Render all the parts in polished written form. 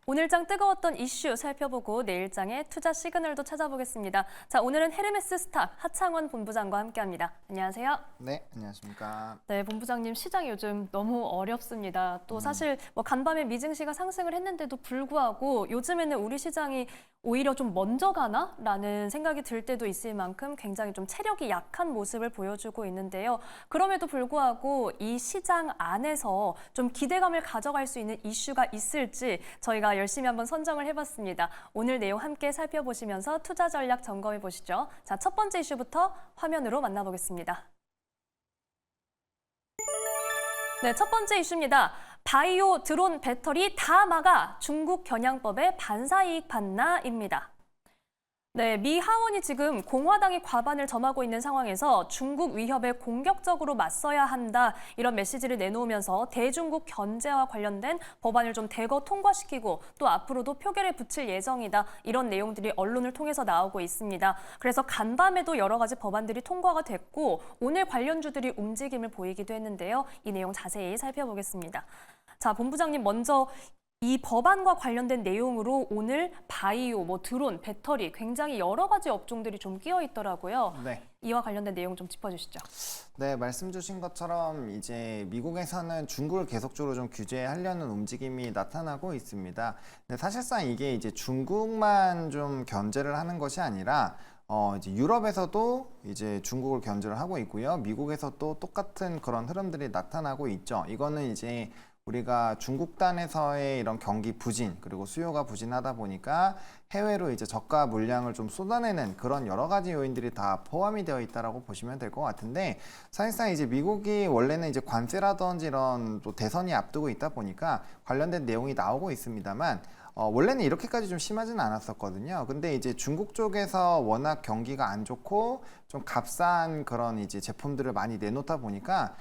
오늘장 뜨거웠던 이슈 살펴보고 내일장의 투자 시그널도 찾아보겠습니다. 자, 오늘은 헤르메스 스탁 하창원 본부장과 함께합니다. 안녕하세요. 네, 안녕하십니까. 네, 본부장님 시장이 요즘 너무 어렵습니다. 또 사실 간밤에 미증시가 상승을 했는데도 불구하고 요즘에는 우리 시장이 오히려 좀 먼저 가나라는 생각이 들 때도 있을 만큼 굉장히 좀 체력이 약한 모습을 보여주고 있는데요. 그럼에도 불구하고 이 시장 안에서 좀 기대감을 가져갈 수 있는 이슈가 있을지 저희가 열심히 한번 선정을 해봤습니다. 오늘 내용 함께 살펴보시면서 투자 전략 점검해 보시죠. 자, 첫 번째 이슈부터 화면으로 만나보겠습니다. 네, 첫 번째 이슈입니다. 바이오 드론 배터리 다 막아 중국 겨냥법에 반사이익 받나입니다. 네, 미 하원이 지금 공화당이 과반을 점하고 있는 상황에서 중국 위협에 공격적으로 맞서야 한다 이런 메시지를 내놓으면서 대중국 견제와 관련된 법안을 좀 대거 통과시키고 또 앞으로도 표결에 붙일 예정이다 이런 내용들이 언론을 통해서 나오고 있습니다. 그래서 간밤에도 여러 가지 법안들이 통과가 됐고 오늘 관련주들이 움직임을 보이기도 했는데요. 이 내용 자세히 살펴보겠습니다. 자, 본부장님 먼저 이 법안과 관련된 내용으로 오늘 바이오, 드론, 배터리 굉장히 여러 가지 업종들이 좀 끼어 있더라고요. 네. 이와 관련된 내용 좀 짚어주시죠. 네, 말씀 주신 것처럼 이제 미국에서는 중국을 계속적으로 좀 규제하려는 움직임이 나타나고 있습니다. 근데 사실상 이게 이제 중국만 좀 견제를 하는 것이 아니라 이제 유럽에서도 이제 중국을 견제를 하고 있고요. 미국에서도 똑같은 그런 흐름들이 나타나고 있죠. 이거는 이제 우리가 중국단에서의 이런 경기 부진 그리고 수요가 부진하다 보니까 해외로 이제 저가 물량을 좀 쏟아내는 그런 여러 가지 요인들이 다 포함이 되어 있다라고 보시면 될 것 같은데 사실상 이제 미국이 원래는 이제 관세라든지 이런 또 대선이 앞두고 있다 보니까 관련된 내용이 나오고 있습니다만 원래는 이렇게까지 좀 심하지는 않았었거든요. 근데 이제 중국 쪽에서 워낙 경기가 안 좋고 좀 값싼 그런 이제 제품들을 많이 내놓다 보니까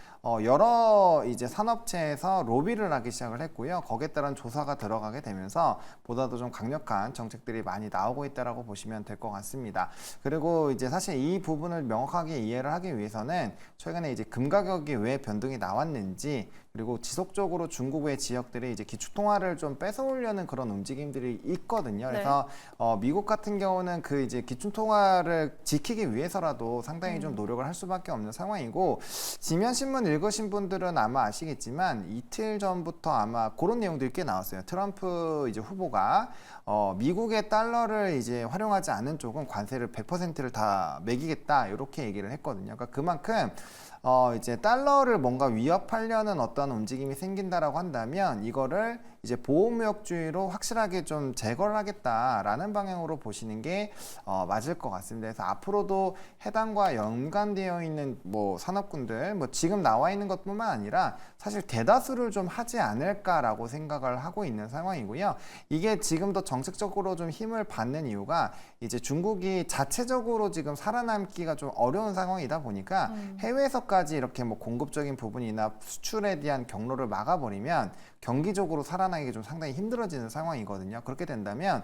여러 이제 산업체에서 로비를 하기 시작을 했고요. 거기에 따른 조사가 들어가게 되면서 보다도 좀 강력한 정책들이 많이 나오고 있다라고 보시면 될 것 같습니다. 그리고 이제 사실 이 부분을 명확하게 이해를 하기 위해서는 최근에 이제 금 가격이 왜 변동이 나왔는지 그리고 지속적으로 중국의 지역들이 이제 기축통화를 좀 뺏어오려는 그런 움직임들이 있거든요. 그래서 미국 같은 경우는 그 이제 기축통화를 지키기 위해서라도 상당히 좀 노력을 할 수밖에 없는 상황이고 지면신문 읽으신 분들은 아마 아시겠지만 이틀 전부터 아마 그런 내용들이 꽤 나왔어요. 트럼프 이제 후보가 미국의 달러를 이제 활용하지 않은 쪽은 관세를 100%를 다 매기겠다 이렇게 얘기를 했거든요. 그러니까 그만큼 이제 달러를 뭔가 위협하려는 어떤 움직임이 생긴다라고 한다면 이거를 이제 보호무역주의로 확실하게 좀 제거를 하겠다라는 방향으로 보시는 게 맞을 것 같습니다. 그래서 앞으로도 해당과 연관되어 있는 산업군들 지금 나와 있는 것뿐만 아니라 사실 대다수를 좀 하지 않을까라고 생각을 하고 있는 상황이고요. 이게 지금도 정책적으로 좀 힘을 받는 이유가 이제 중국이 자체적으로 지금 살아남기가 좀 어려운 상황이다 보니까 해외에서까지 이렇게 공급적인 부분이나 수출에 대한 경로를 막아버리면 경기적으로 살아나기 좀 상당히 힘들어지는 상황이거든요. 그렇게 된다면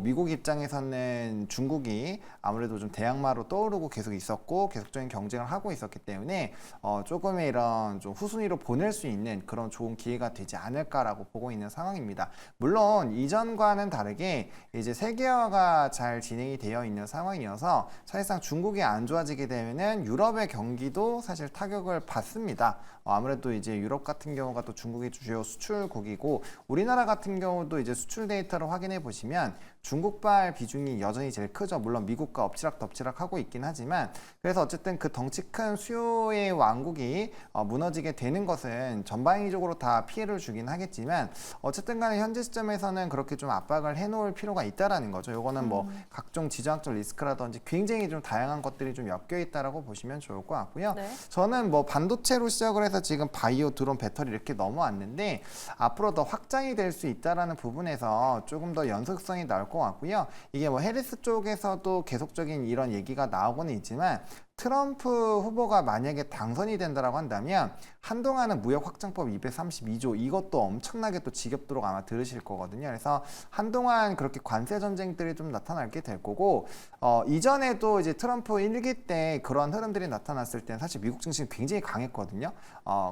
미국 입장에서는 중국이 아무래도 좀 대항마로 떠오르고 계속 있었고 계속적인 경쟁을 하고 있었기 때문에 조금의 이런 좀 후순위로 보낼 수 있는 그런 좋은 기회가 되지 않을까라고 보고 있는 상황입니다. 물론 이전과는 다르게 이제 세계화가 잘 진행이 되어 있는 상황이어서 사실상 중국이 안 좋아지게 되면은 유럽의 경기도 사실 타격을 받습니다. 아무래도 이제 유럽 같은 경우가 또 중국의 주요 수출국이고 우리나라 같은 경우도 이제 수출 데이터를 확인해 보시면 중국발 비중이 여전히 제일 크죠. 물론 미국과 엎치락덮치락 하고 있긴 하지만 그래서 어쨌든 그 덩치 큰 수요의 왕국이 무너지게 되는 것은 전방위적으로 다 피해를 주긴 하겠지만 어쨌든 간에 현재 시점에서는 그렇게 좀 압박을 해놓을 필요가 있다라는 거죠. 요거는 각종 지정학적 리스크라든지 굉장히 좀 다양한 것들이 좀 엮여 있다라고 보시면 좋을 것 같고요. 네. 저는 반도체로 시작을 해서 지금 바이오, 드론, 배터리 이렇게 넘어왔는데 앞으로 더 확장이 될 수 있다라는 부분에서 조금 더 연속성이 나올 것 같고요. 이게 헬스 쪽에서도 계속적인 이런 얘기가 나오고는 있지만 트럼프 후보가 만약에 당선이 된다라고 한다면 한동안은 무역 확장법 232조 이것도 엄청나게 또 지겹도록 아마 들으실 거거든요. 그래서 한동안 그렇게 관세 전쟁들이 좀 나타날 게 될 거고 이전에도 이제 트럼프 1기 때 그런 흐름들이 나타났을 때는 사실 미국 증시는 굉장히 강했거든요.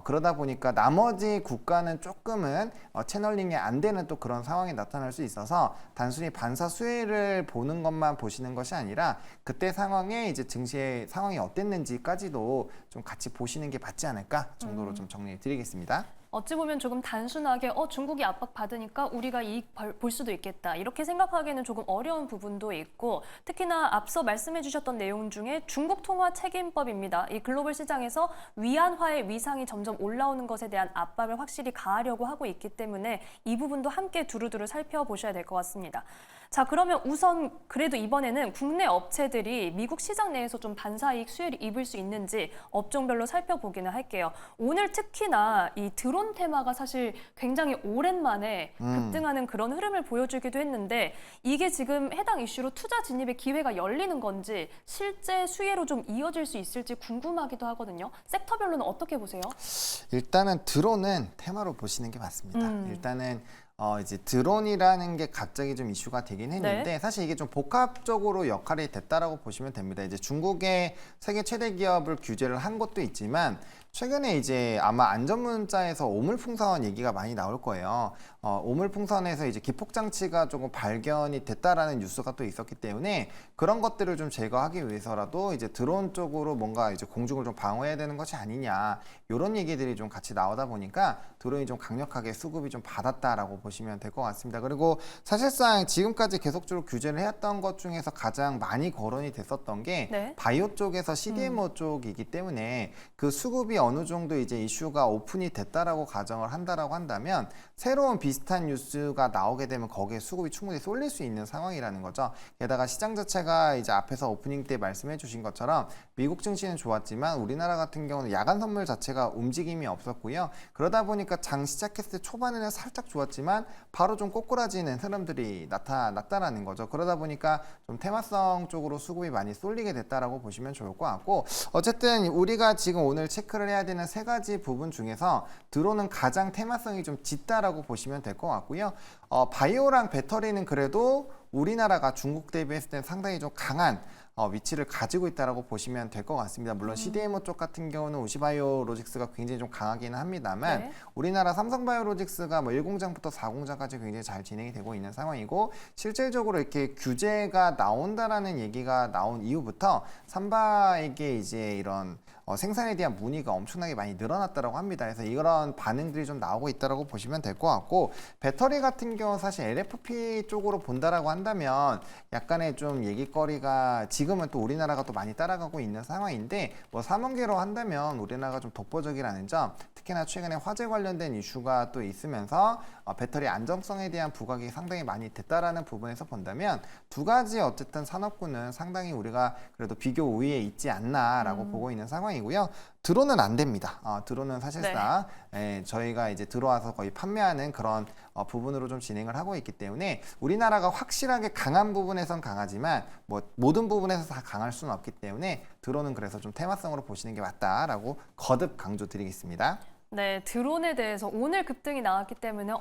그러다 보니까 나머지 국가는 조금은 채널링이 안 되는 또 그런 상황이 나타날 수 있어서 단순히 반사 수혜를 보는 것만 보시는 것이 아니라 그때 상황에 이제 증시의 상황이 어땠는지까지도 좀 같이 보시는 게 맞지 않을까 정도로 좀 정리해 드리겠습니다. 어찌 보면 조금 단순하게 중국이 압박받으니까 우리가 이익 볼 수도 있겠다 이렇게 생각하기에는 조금 어려운 부분도 있고 특히나 앞서 말씀해 주셨던 내용 중에 중국 통화 책임법입니다. 이 글로벌 시장에서 위안화의 위상이 점점 올라오는 것에 대한 압박을 확실히 가하려고 하고 있기 때문에 이 부분도 함께 두루두루 살펴보셔야 될 것 같습니다. 자, 그러면 우선 그래도 이번에는 국내 업체들이 미국 시장 내에서 좀 반사이익 수혜를 입을 수 있는지 업종별로 살펴보기는 할게요. 오늘 특히나 이 드론 테마가 사실 굉장히 오랜만에 급등하는 그런 흐름을 보여주기도 했는데 이게 지금 해당 이슈로 투자 진입의 기회가 열리는 건지 실제 수혜로 좀 이어질 수 있을지 궁금하기도 하거든요. 섹터별로는 어떻게 보세요? 일단은 드론은 테마로 보시는 게 맞습니다. 일단은 이제 드론이라는 게 갑자기 좀 이슈가 되긴 했는데 네. 사실 이게 좀 복합적으로 역할이 됐다라고 보시면 됩니다. 이제 중국의 세계 최대 기업을 규제를 한 것도 있지만 최근에 이제 아마 안전문자에서 오물풍선 얘기가 많이 나올 거예요. 오물풍선에서 이제 기폭장치가 조금 발견이 됐다라는 뉴스가 또 있었기 때문에 그런 것들을 좀 제거하기 위해서라도 이제 드론 쪽으로 뭔가 이제 공중을 좀 방어해야 되는 것이 아니냐 이런 얘기들이 좀 같이 나오다 보니까 드론이 좀 강력하게 수급이 좀 받았다라고 보시면 될 것 같습니다. 그리고 사실상 지금까지 계속적으로 규제를 해왔던 것 중에서 가장 많이 거론이 됐었던 게 네. 바이오 쪽에서 CDMO 쪽이기 때문에 그 수급이 어느 정도 이제 이슈가 오픈이 됐다라고 가정을 한다라고 한다면 새로운 비슷한 뉴스가 나오게 되면 거기에 수급이 충분히 쏠릴 수 있는 상황이라는 거죠. 게다가 시장 자체가 이제 앞에서 오프닝 때 말씀해 주신 것처럼 미국 증시는 좋았지만 우리나라 같은 경우는 야간 선물 자체가 움직임이 없었고요. 그러다 보니까 장 시작했을 때 초반에는 살짝 좋았지만 바로 좀 꼬꾸라지는 흐름들이 나타났다라는 거죠. 그러다 보니까 좀 테마성 쪽으로 수급이 많이 쏠리게 됐다라고 보시면 좋을 것 같고 어쨌든 우리가 지금 오늘 체크를 해야 되는 세 가지 부분 중에서 드론은 가장 테마성이 좀 짙다라고 보시면 될 것 같고요. 바이오랑 배터리는 그래도 우리나라가 중국 대비했을 때 상당히 좀 강한 위치를 가지고 있다라고 보시면 될 것 같습니다. 물론 CDMO 쪽 같은 경우는 우시바이오로직스가 굉장히 좀 강하기는 합니다만 네. 우리나라 삼성바이오로직스가 뭐 1공장부터 4공장까지 굉장히 잘 진행이 되고 있는 상황이고 실질적으로 이렇게 규제가 나온다라는 얘기가 나온 이후부터 삼바에게 이제 이런 생산에 대한 문의가 엄청나게 많이 늘어났다고 합니다. 그래서 이런 반응들이 좀 나오고 있다고 보시면 될 것 같고 배터리 같은 경우 사실 LFP 쪽으로 본다라고 한다면 약간의 좀 얘기거리가 지금은 또 우리나라가 또 많이 따라가고 있는 상황인데 뭐 3원계로 한다면 우리나라가 좀 독보적이라는 점 특히나 최근에 화재 관련된 이슈가 또 있으면서 배터리 안정성에 대한 부각이 상당히 많이 됐다라는 부분에서 본다면 두 가지 어쨌든 산업군은 상당히 우리가 그래도 비교 우위에 있지 않나라고 보고 있는 상황이고요. 드론은 안 됩니다. 드론은 사실상 저희가 이제 들어와서 거의 판매하는 그런 부분으로 좀 진행을 하고 있기 때문에 우리나라가 확실하게 강한 부분에선 강하지만 뭐 모든 부분에서 다 강할 수는 없기 때문에 드론은 그래서 좀 테마성으로 보시는 게 맞다라고 거듭 강조드리겠습니다. 네, 드론에 대해서 오늘 급등이 나왔기 때문에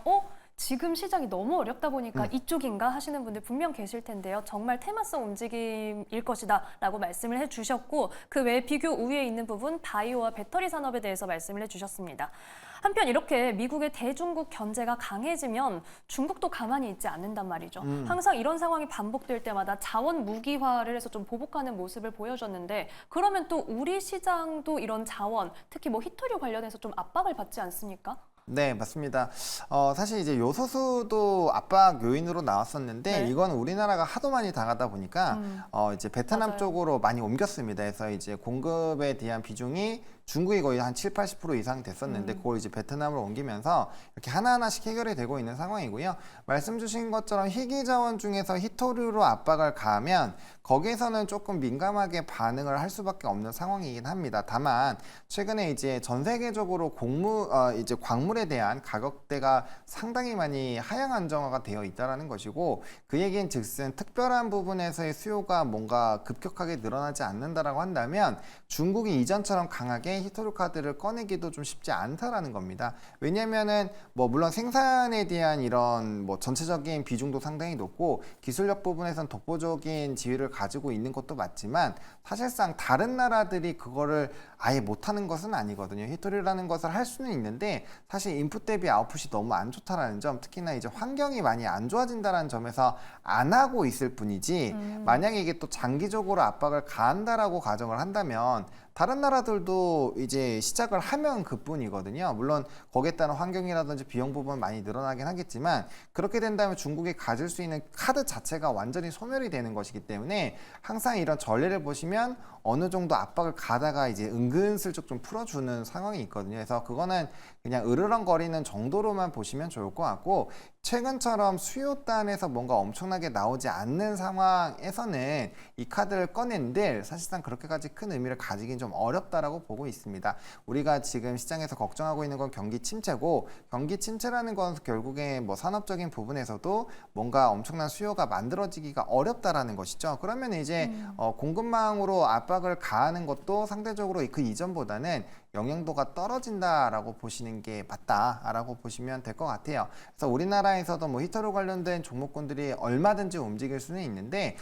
지금 시장이 너무 어렵다 보니까 이쪽인가 하시는 분들 분명 계실 텐데요. 정말 테마성 움직임일 것이다 라고 말씀을 해주셨고 그 외에 비교 우위에 있는 부분 바이오와 배터리 산업에 대해서 말씀을 해주셨습니다. 한편 이렇게 미국의 대중국 견제가 강해지면 중국도 가만히 있지 않는단 말이죠. 항상 이런 상황이 반복될 때마다 자원 무기화를 해서 좀 보복하는 모습을 보여줬는데 그러면 또 우리 시장도 이런 자원, 특히 뭐 히토류 관련해서 좀 압박을 받지 않습니까? 네, 맞습니다. 사실 이제 요소수도 압박 요인으로 나왔었는데 네. 이건 우리나라가 하도 많이 당하다 보니까 이제 베트남 맞아요. 쪽으로 많이 옮겼습니다. 그래서 이제 공급에 대한 비중이 중국이 거의 한 7, 80% 이상 됐었는데 그걸 이제 베트남으로 옮기면서 이렇게 하나하나씩 해결이 되고 있는 상황이고요. 말씀 주신 것처럼 희귀 자원 중에서 히토류로 압박을 가하면 거기에서는 조금 민감하게 반응을 할 수밖에 없는 상황이긴 합니다. 다만 최근에 이제 전 세계적으로 이제 광물에 대한 가격대가 상당히 많이 하향 안정화가 되어 있다라는 것이고 그 얘기는 즉슨 특별한 부분에서의 수요가 뭔가 급격하게 늘어나지 않는다라고 한다면 중국이 이전처럼 강하게 히토류 카드를 꺼내기도 좀 쉽지 않다라는 겁니다. 왜냐면은 뭐 물론 생산에 대한 이런 뭐 전체적인 비중도 상당히 높고 기술력 부분에선 독보적인 지위를 가지고 있는 것도 맞지만 사실상 다른 나라들이 그거를 아예 못하는 것은 아니거든요. 히토류라는 것을 할 수는 있는데 사실 인풋 대비 아웃풋이 너무 안 좋다라는 점, 특히나 이제 환경이 많이 안 좋아진다라는 점에서 안 하고 있을 뿐이지 만약에 이게 또 장기적으로 압박을 가한다라고 가정을 한다면 다른 나라들도 이제 시작을 하면 그뿐이거든요. 물론 거기에 따른 환경이라든지 비용 부분 많이 늘어나긴 하겠지만 그렇게 된다면 중국이 가질 수 있는 카드 자체가 완전히 소멸이 되는 것이기 때문에 항상 이런 전례를 보시면 어느 정도 압박을 가다가 이제 은근슬쩍 좀 풀어주는 상황이 있거든요. 그래서 그거는 그냥 으르렁거리는 정도로만 보시면 좋을 것 같고 최근처럼 수요단에서 뭔가 엄청나게 나오지 않는 상황에서는 이 카드를 꺼낸들 사실상 그렇게까지 큰 의미를 가지긴 좀 어렵다라고 보고 있습니다. 우리가 지금 시장에서 걱정하고 있는 건 경기 침체고 경기 침체라는 건 결국에 뭐 산업적인 부분에서도 뭔가 엄청난 수요가 만들어지기가 어렵다라는 것이죠. 그러면 이제 공급망으로 압박을 가하는 것도 상대적으로 그 이전보다는 영향도가 떨어진다라고 보시는 게 맞다라고 보시면 될 것 같아요. 그래서 우리나라에서도 뭐 히터로 관련된 종목군들이 얼마든지 움직일 수는 있는데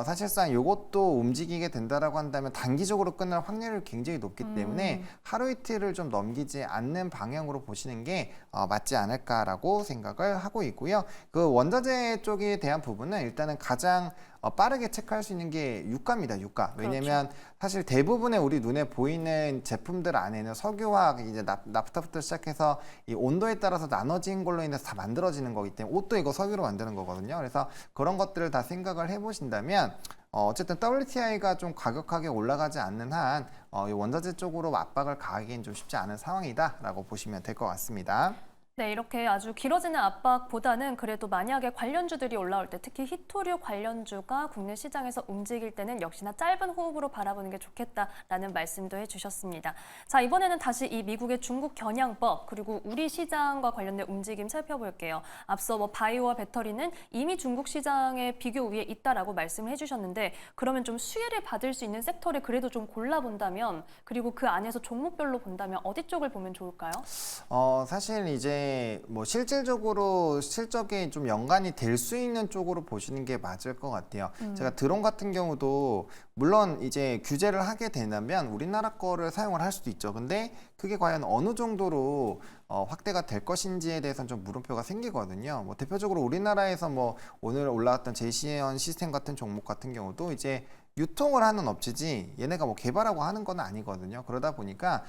사실상 이것도 움직이게 된다라고 한다면 단기적으로 끝날 확률이 굉장히 높기 때문에 하루 이틀을 좀 넘기지 않는 방향으로 보시는 게 맞지 않을까라고 생각을 하고 있고요. 그 원자재 쪽에 대한 부분은 일단은 가장 빠르게 체크할 수 있는 게 유가입니다. 유가. 왜냐면 사실 대부분의 우리 눈에 보이는 제품들 안에는 석유화학, 이제 나프타부터 시작해서 이 온도에 따라서 나눠진 걸로 인해서 다 만들어지는 거기 때문에 옷도 이거 석유로 만드는 거거든요. 그래서 그런 것들을 다 생각을 해보신다면 어쨌든 WTI가 좀 가격하게 올라가지 않는 한 이 원자재 쪽으로 압박을 가하기엔 좀 쉽지 않은 상황이다라고 보시면 될 것 같습니다. 네, 이렇게 아주 길어지는 압박보다는 그래도 만약에 관련주들이 올라올 때 특히 히토류 관련주가 국내 시장에서 움직일 때는 역시나 짧은 호흡으로 바라보는 게 좋겠다라는 말씀도 해주셨습니다. 자, 이번에는 다시 이 미국의 중국 겨냥법 그리고 우리 시장과 관련된 움직임 살펴볼게요. 앞서 뭐 바이오와 배터리는 이미 중국 시장의 비교 위에 있다라고 말씀을 해주셨는데 그러면 좀 수혜를 받을 수 있는 섹터를 그래도 좀 골라본다면 그리고 그 안에서 종목별로 본다면 어디 쪽을 보면 좋을까요? 사실 이제 뭐 실질적으로 실적에 좀 연관이 될 수 있는 쪽으로 보시는 게 맞을 것 같아요. 제가 드론 같은 경우도 물론 이제 규제를 하게 된다면 우리나라 거를 사용을 할 수도 있죠. 근데 그게 과연 어느 정도로 확대가 될 것인지에 대해서는 좀 물음표가 생기거든요. 뭐 대표적으로 우리나라에서 뭐 오늘 올라왔던 제시언 시스템 같은 종목 같은 경우도 이제 유통을 하는 업체지 얘네가 뭐 개발하고 하는 건 아니거든요. 그러다 보니까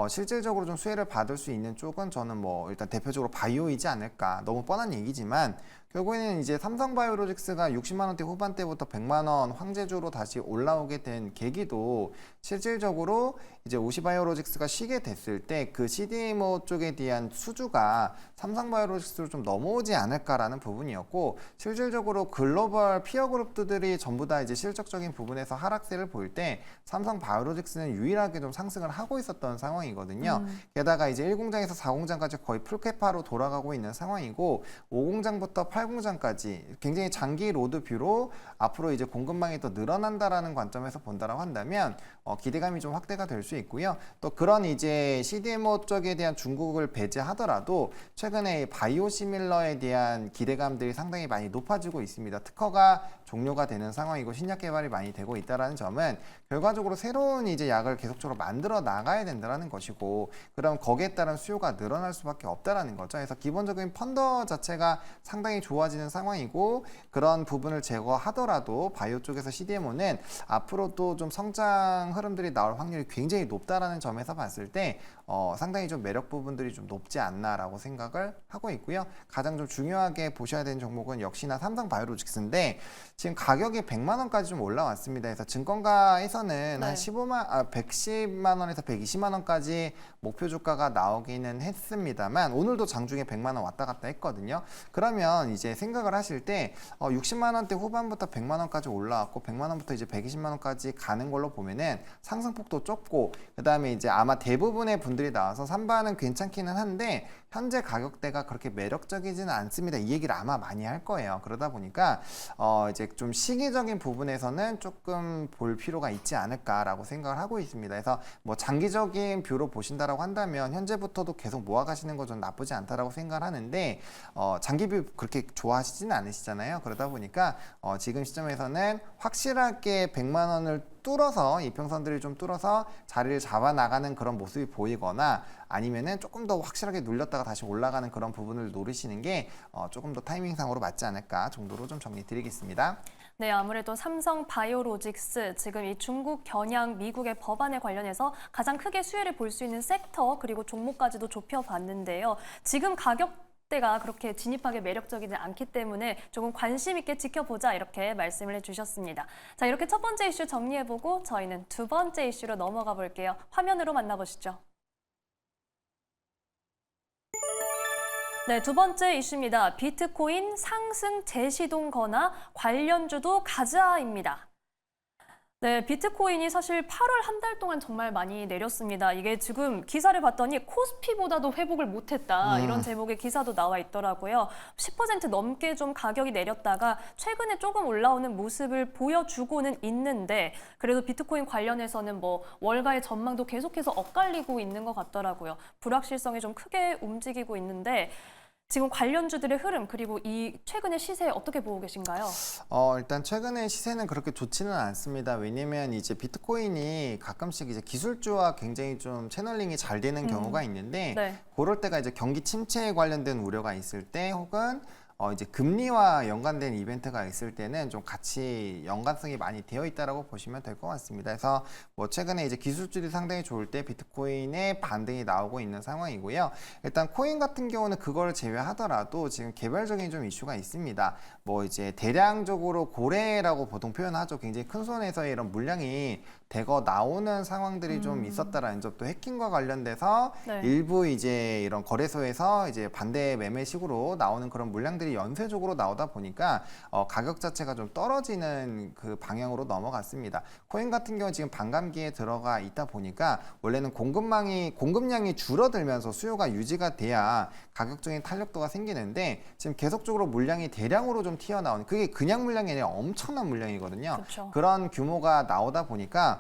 실질적으로 좀 수혜를 받을 수 있는 쪽은 저는 뭐 일단 대표적으로 바이오이지 않을까. 너무 뻔한 얘기지만 결국에는 이제 삼성바이오로직스가 60만 원대 후반대부터 100만 원 황제주로 다시 올라오게 된 계기도 실질적으로 이제 오시바이오로직스가 쉬게 됐을 때 그 CDMO 쪽에 대한 수주가 삼성바이오로직스로 좀 넘어오지 않을까라는 부분이었고 실질적으로 글로벌 피어 그룹들이 전부 다 이제 실적적인 부분에서 하락세를 보일 때 삼성바이오로직스는 유일하게 좀 상승을 하고 있었던 상황이거든요. 게다가 이제 1공장에서 4공장까지 거의 풀캐파로 돌아가고 있는 상황이고 5공장부터 8공장까지 굉장히 장기 로드뷰로 앞으로 이제 공급망이 더 늘어난다라는 관점에서 본다라고 한다면 기대감이 좀 확대가 될 수 있고요. 또 그런 이제 CDMO 쪽에 대한 중국을 배제하더라도 최근에 바이오시밀러에 대한 기대감들이 상당히 많이 높아지고 있습니다. 특허가 종료가 되는 상황이고 신약 개발이 많이 되고 있다는 점은 결과적으로 새로운 이제 약을 계속적으로 만들어 나가야 된다는 것이고 그럼 거기에 따른 수요가 늘어날 수밖에 없다는 거죠. 그래서 기본적인 펀더 자체가 상당히 좋아지는 상황이고 그런 부분을 제거하더라도 바이오 쪽에서 CDMO는 앞으로도 좀 성장 흐름들이 나올 확률이 굉장히 높다라는 점에서 봤을 때 상당히 좀 매력 부분들이 좀 높지 않나라고 생각을 하고 있고요. 가장 좀 중요하게 보셔야 되는 종목은 역시나 삼성바이오로직스인데 지금 가격이 100만 원까지 좀 올라왔습니다. 그래서 증권가에서는 한 110만 원에서 120만 원까지 목표 주가가 나오기는 했습니다만 오늘도 장중에 100만 원 왔다 갔다 했거든요. 그러면 이제 생각을 하실 때 60만 원대 후반부터 100만 원까지 올라왔고 100만 원부터 이제 120만 원까지 가는 걸로 보면은 상승폭도 좁고 그다음에 이제 아마 대부분의 분들이 나와서 3반은 괜찮기는 한데 현재 가격대가 그렇게 매력적이지는 않습니다. 이 얘기를 아마 많이 할 거예요. 그러다 보니까 이제 좀 시기적인 부분에서는 조금 볼 필요가 있지 않을까라고 생각을 하고 있습니다. 그래서 뭐 장기적인 뷰로 보신다라고 한다면 현재부터도 계속 모아가시는 거 좀 나쁘지 않다라고 생각을 하는데 장기 뷰 그렇게 좋아하시지는 않으시잖아요. 그러다 보니까 지금 시점에서는 확실하게 100만 원을 뚫어서 이평선들을 좀 뚫어서 자리를 잡아 나가는 그런 모습이 보이거나 아니면은 조금 더 확실하게 눌렸다가 다시 올라가는 그런 부분을 노리시는 게 조금 더 타이밍상으로 맞지 않을까 정도로 좀 정리 드리겠습니다. 네, 아무래도 삼성 바이오로직스 지금 이 중국 겨냥 미국의 법안에 관련해서 가장 크게 수혜를 볼 수 있는 섹터 그리고 종목까지도 좁혀봤는데요. 지금 가격대가 그렇게 진입하기 매력적이지 않기 때문에 조금 관심 있게 지켜보자 이렇게 말씀을 해주셨습니다. 자, 이렇게 첫 번째 이슈 정리해보고 저희는 두 번째 이슈로 넘어가 볼게요. 화면으로 만나보시죠. 네, 두 번째 이슈입니다. 비트코인 상승 재시동 건화 관련주도 가자입니다. 네, 비트코인이 사실 8월 한 달 동안 정말 많이 내렸습니다. 이게 지금 기사를 봤더니 코스피보다도 회복을 못했다. 이런 제목의 기사도 나와 있더라고요. 10% 넘게 좀 가격이 내렸다가 최근에 조금 올라오는 모습을 보여주고는 있는데 그래도 비트코인 관련해서는 뭐 월가의 전망도 계속해서 엇갈리고 있는 것 같더라고요. 불확실성이 좀 크게 움직이고 있는데 지금 관련주들의 흐름 그리고 이 최근의 시세 어떻게 보고 계신가요? 일단 최근의 시세는 그렇게 좋지는 않습니다. 왜냐면 이제 비트코인이 가끔씩 이제 기술주와 굉장히 좀 채널링이 잘 되는 경우가 있는데 네. 그럴 때가 이제 경기 침체에 관련된 우려가 있을 때 혹은 이제 금리와 연관된 이벤트가 있을 때는 좀 같이 연관성이 많이 되어 있다라고 보시면 될 것 같습니다. 그래서 뭐 최근에 이제 기술주들이 상당히 좋을 때 비트코인의 반등이 나오고 있는 상황이고요. 일단 코인 같은 경우는 그걸 제외하더라도 지금 개별적인 좀 이슈가 있습니다. 뭐 이제 대량적으로 고래라고 보통 표현하죠. 굉장히 큰 손에서의 이런 물량이 대거 나오는 상황들이 좀 있었다라는 점, 또 해킹과 관련돼서 네. 일부 이제 이런 거래소에서 이제 반대 매매식으로 나오는 그런 물량들이 연쇄적으로 나오다 보니까 가격 자체가 좀 떨어지는 그 방향으로 넘어갔습니다. 코인 같은 경우 지금 반감기에 들어가 있다 보니까 원래는 공급량이 줄어들면서 수요가 유지가 돼야 가격적인 탄력도가 생기는데 지금 계속적으로 물량이 대량으로 좀 튀어나오는, 그게 그냥 물량이 아니라 엄청난 물량이거든요. 그렇죠. 그런 규모가 나오다 보니까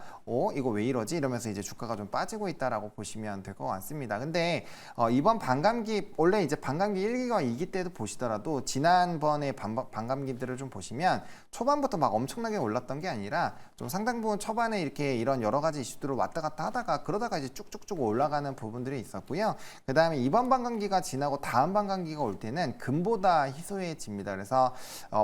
이거 왜 이러지? 이러면서 이제 주가가 좀 빠지고 있다라고 보시면 될 것 같습니다. 근데 이번 반감기, 원래 이제 반감기 1기와 2기 때도 보시더라도 지난번에 반감기들을 좀 보시면 초반부터 막 엄청나게 올랐던 게 아니라 좀 상당 부분 초반에 이렇게 이런 여러 가지 이슈들을 왔다 갔다 하다가 그러다가 이제 쭉쭉쭉 올라가는 부분들이 있었고요. 그 다음에 이번 반감기가 지나고 다음 반감기가 올 때는 금보다 희소해집니다. 그래서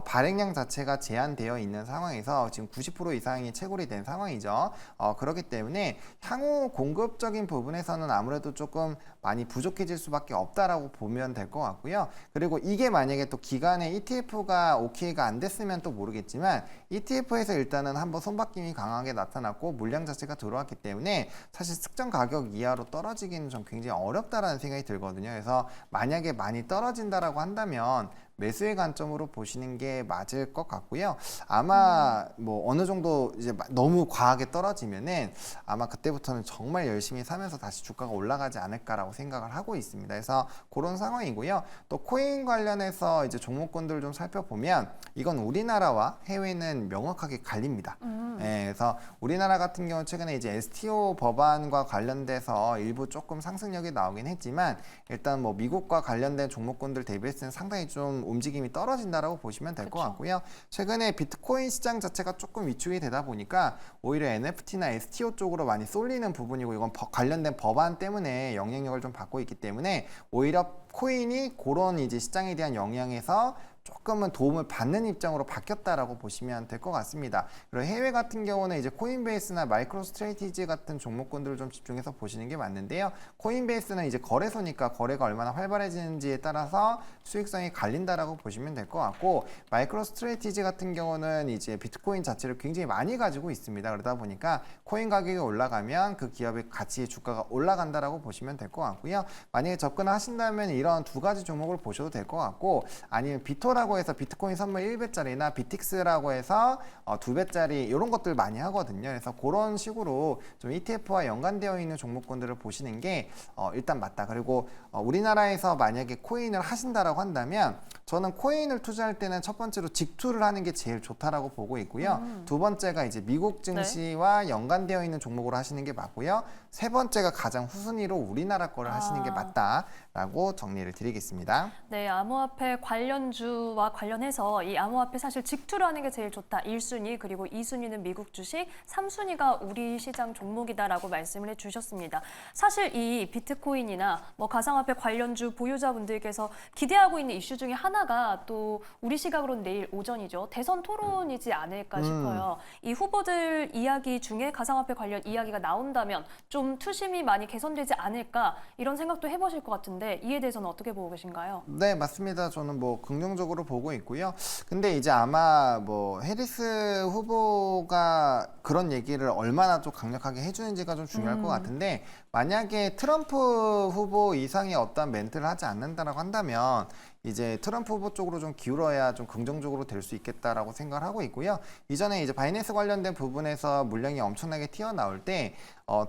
발행량 자체가 제한되어 있는 상황에서 지금 90% 이상이 채굴이 된 상황이죠. 그렇기 때문에 향후 공급적인 부분에서는 아무래도 조금 많이 부족해질 수밖에 없다라고 보면 될 것 같고요. 그리고 이게 만약에 또 기간에 ETF가 OK가 안 됐으면 또 모르겠지만 ETF에서 일단은 한번 손바뀜이 강하게 나타났고 물량 자체가 들어왔기 때문에 사실 측정 가격 이하로 떨어지기는 좀 굉장히 어렵다라는 생각이 들거든요. 그래서 만약에 많이 떨어진다라고 한다면 매수의 관점으로 보시는 게 맞을 것 같고요. 아마 뭐 어느 정도 이제 너무 과하게 떨어지면은 아마 그때부터는 정말 열심히 사면서 다시 주가가 올라가지 않을까라고 생각을 하고 있습니다. 그래서 그런 상황이고요. 또 코인 관련해서 이제 종목군들 좀 살펴보면 이건 우리나라와 해외는 명확하게 갈립니다. 그래서 우리나라 같은 경우 최근에 이제 STO 법안과 관련돼서 일부 조금 상승력이 나오긴 했지만 일단 뭐 미국과 관련된 종목군들 대비해서는 상당히 좀 움직임이 떨어진다라고 보시면 될 것 같고요. 최근에 비트코인 시장 자체가 조금 위축이 되다 보니까 오히려 NFT나 STO 쪽으로 많이 쏠리는 부분이고 이건 관련된 법안 때문에 영향력을 좀 받고 있기 때문에 오히려 코인이 그런 이제 시장에 대한 영향에서 조금은 도움을 받는 입장으로 바뀌었다라고 보시면 될 것 같습니다. 그리고 해외 같은 경우는 이제 코인베이스나 마이크로 스트레이티지 같은 종목군들을 좀 집중해서 보시는 게 맞는데요. 코인베이스는 이제 거래소니까 거래가 얼마나 활발해지는지에 따라서 수익성이 갈린다라고 보시면 될 것 같고, 마이크로 스트레이티지 같은 경우는 이제 비트코인 자체를 굉장히 많이 가지고 있습니다. 그러다 보니까 코인 가격이 올라가면 그 기업의 가치 주가가 올라간다라고 보시면 될 것 같고요. 만약에 접근을 하신다면 이런 두 가지 종목을 보셔도 될 것 같고, 아니면 비토라고 해서 비트코인 선물 1배짜리나 비틱스라고 해서 2배짜리 이런 것들 많이 하거든요. 그래서 그런 식으로 좀 ETF와 연관되어 있는 종목군들을 보시는 게 일단 맞다. 그리고 우리나라에서 만약에 코인을 하신다라고 한다면 저는 코인을 투자할 때는 첫 번째로 직투를 하는 게 제일 좋다라고 보고 있고요. 두 번째가 이제 미국 증시와 연관되어 있는 종목으로 하시는 게 맞고요. 세 번째가 가장 후순위로 우리나라 거를 하시는 게 맞다라고 정리를 드리겠습니다. 네, 암호화폐 관련주와 관련해서 이 암호화폐 사실 직투를 하는 게 제일 좋다. 1순위 그리고 2순위는 미국 주식, 3순위가 우리 시장 종목이다라고 말씀을 해주셨습니다. 사실 이 비트코인이나 뭐 가상화폐 관련주 보유자분들께서 기대하고 있는 이슈 중에 하나가 또 우리 시각으로는 내일 오전이죠. 대선 토론이지 않을까 싶어요. 이 후보들 이야기 중에 가상화폐 관련 이야기가 나온다면 좀 투심이 많이 개선되지 않을까 이런 생각도 해보실 것 같은데 이에 대해서는 어떻게 보고 계신가요? 네, 맞습니다. 저는 뭐 긍정적으로 보고 있고요. 근데 이제 아마 뭐 해리스 후보가 그런 얘기를 얼마나 또 강력하게 해주는지가 좀 중요할 것 같은데, 만약에 트럼프 후보 이상의 어떤 멘트를 하지 않는다라고 한다면 이제 트럼프 후보 쪽으로 좀 기울어야 좀 긍정적으로 될 수 있겠다라고 생각을 하고 있고요. 이전에 이제 바이낸스 관련된 부분에서 물량이 엄청나게 튀어나올 때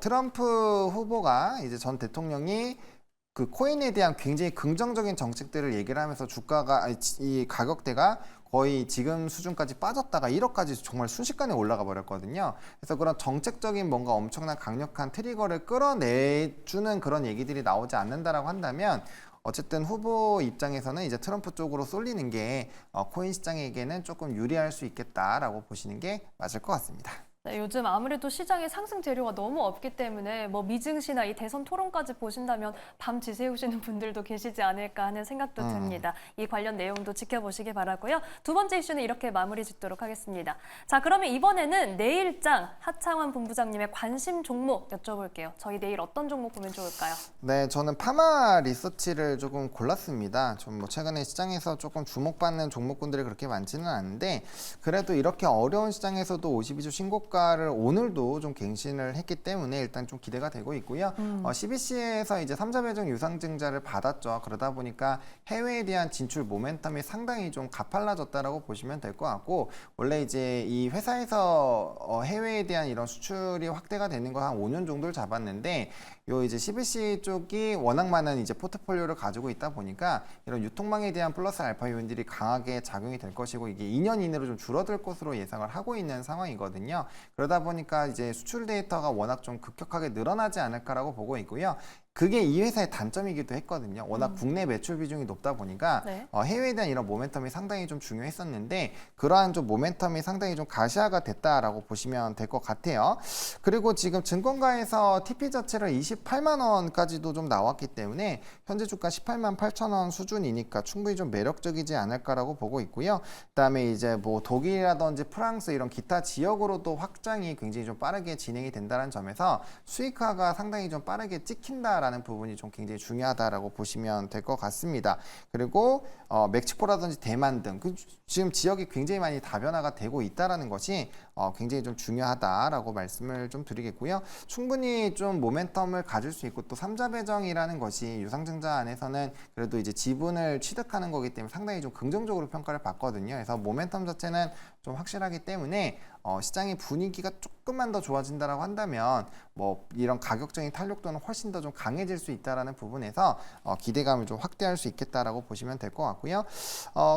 트럼프 후보가 이제 전 대통령이 그 코인에 대한 굉장히 긍정적인 정책들을 얘기를 하면서 주가가 이 가격대가 거의 지금 수준까지 빠졌다가 1억까지 정말 순식간에 올라가 버렸거든요. 그래서 그런 정책적인 뭔가 엄청난 강력한 트리거를 끌어내주는 그런 얘기들이 나오지 않는다라고 한다면 어쨌든 후보 입장에서는 이제 트럼프 쪽으로 쏠리는 게 코인 시장에게는 조금 유리할 수 있겠다라고 보시는 게 맞을 것 같습니다. 네, 요즘 아무래도 시장에 상승 재료가 너무 없기 때문에 뭐 미증시나 이 대선 토론까지 보신다면 밤 지새우시는 분들도 계시지 않을까 하는 생각도 듭니다. 이 관련 내용도 지켜보시기 바라고요. 두 번째 이슈는 이렇게 마무리 짓도록 하겠습니다. 자, 그러면 이번에는 내일장 하창원 본부장님의 관심 종목 여쭤볼게요. 저희 내일 어떤 종목 보면 좋을까요? 네, 저는 파마 리서치를 조금 골랐습니다. 좀 뭐 최근에 시장에서 조금 주목받는 종목군들이 그렇게 많지는 않은데, 그래도 이렇게 어려운 시장에서도 52주 신고가를 오늘도 좀 갱신을 했기 때문에 일단 좀 기대가 되고 있고요. CBC에서 이제 3자 배정 유상증자를 받았죠. 그러다 보니까 해외에 대한 진출 모멘텀이 상당히 좀 가팔라졌다라고 보시면 될 것 같고, 원래 이제 이 회사에서 해외에 대한 이런 수출이 확대가 되는 거 한 5년 정도를 잡았는데, 요 이제 CBC 쪽이 워낙 많은 이제 포트폴리오를 가지고 있다 보니까 이런 유통망에 대한 플러스 알파 요인들이 강하게 작용이 될 것이고, 이게 2년 이내로 좀 줄어들 것으로 예상을 하고 있는 상황이거든요. 그러다 보니까 이제 수출 데이터가 워낙 좀 급격하게 늘어나지 않을까라고 보고 있고요. 그게 이 회사의 단점이기도 했거든요. 워낙 국내 매출 비중이 높다 보니까 네. 해외에 대한 이런 모멘텀이 상당히 좀 중요했었는데, 그러한 좀 모멘텀이 상당히 좀 가시화가 됐다라고 보시면 될 것 같아요. 그리고 지금 증권가에서 TP 자체를 28만 원까지도 좀 나왔기 때문에 현재 주가 18만 8천 원 수준이니까 충분히 좀 매력적이지 않을까라고 보고 있고요. 그다음에 이제 뭐 독일이라든지 프랑스 이런 기타 지역으로도 확장이 굉장히 좀 빠르게 진행이 된다는 점에서 수익화가 상당히 좀 빠르게 찍힌다라는 부분이 좀 굉장히 중요하다라고 보시면 될 것 같습니다. 그리고 멕시코라든지 대만 등 지금 지역이 굉장히 많이 다변화가 되고 있다라는 것이 굉장히 좀 중요하다라고 말씀을 좀 드리겠고요. 충분히 좀 모멘텀을 가질 수 있고, 또 3자 배정이라는 것이 유상증자 안에서는 그래도 이제 지분을 취득하는 거기 때문에 상당히 좀 긍정적으로 평가를 받거든요. 그래서 모멘텀 자체는 좀 확실하기 때문에 시장의 분위기가 조금만 더 좋아진다라고 한다면 뭐 이런 가격적인 탄력도는 훨씬 더 좀 강해질 수 있다라는 부분에서 기대감을 좀 확대할 수 있겠다라고 보시면 될 것 같고요.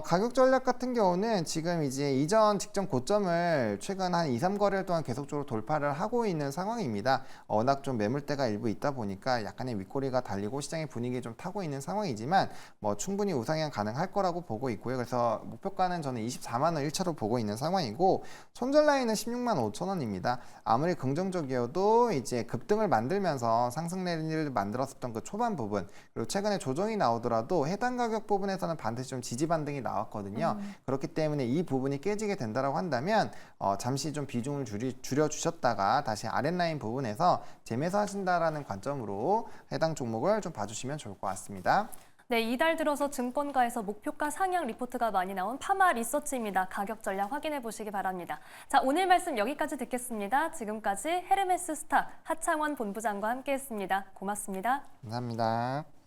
가격 전략 같은 경우는 지금 이제 이전 직전 고점을 최근 한 2, 3거래일 동안 계속적으로 돌파를 하고 있는 상황입니다. 워낙 좀 매물대가 일부 있다 보니까 약간의 윗꼬리가 달리고 시장의 분위기에 좀 타고 있는 상황이지만 뭐 충분히 우상향 가능할 거라고 보고 있고요. 그래서 목표가는 저는 24만 원 1차로 보고 있는 상황이고, 손절 라인 라인은 16만 5천 원입니다. 아무리 긍정적이어도 이제 급등을 만들면서 상승 랠리를 만들었었던 그 초반 부분, 그리고 최근에 조정이 나오더라도 해당 가격 부분에서는 반드시 좀 지지 반등이 나왔거든요. 그렇기 때문에 이 부분이 깨지게 된다라고 한다면 잠시 좀 비중을 줄여주셨다가 다시 아랫라인 부분에서 재매수하신다라는 관점으로 해당 종목을 좀 봐주시면 좋을 것 같습니다. 네, 이달 들어서 증권가에서 목표가 상향 리포트가 많이 나온 파마 리서치입니다. 가격 전략 확인해 보시기 바랍니다. 자, 오늘 말씀 여기까지 듣겠습니다. 지금까지 헤르메스 스타 하창원 본부장과 함께했습니다. 고맙습니다. 감사합니다.